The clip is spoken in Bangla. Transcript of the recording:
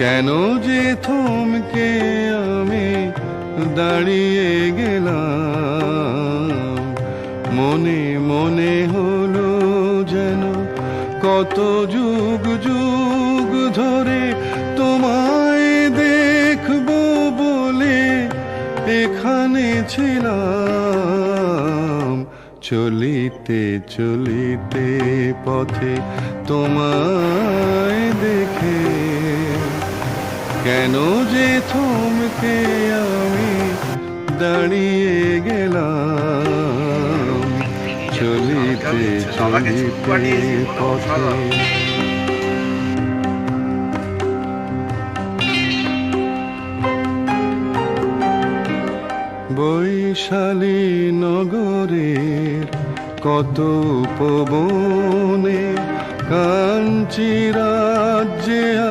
কেন যে থমকে আমি দাঁড়িয়ে গেলাম, মনে মনে হলো যেন কত যুগ যুগ ধরে তোমায় দেখবো বলে এখানে ছিলাম। চলিতে চলিতে পথে তোমায় দেখে কেন যে থমকে আমি দাঁড়িয়ে গেলাম। চলিতে চলিতে পথে বৈশালী নগরের কত উপবনে কাঞ্চি রাজ্যে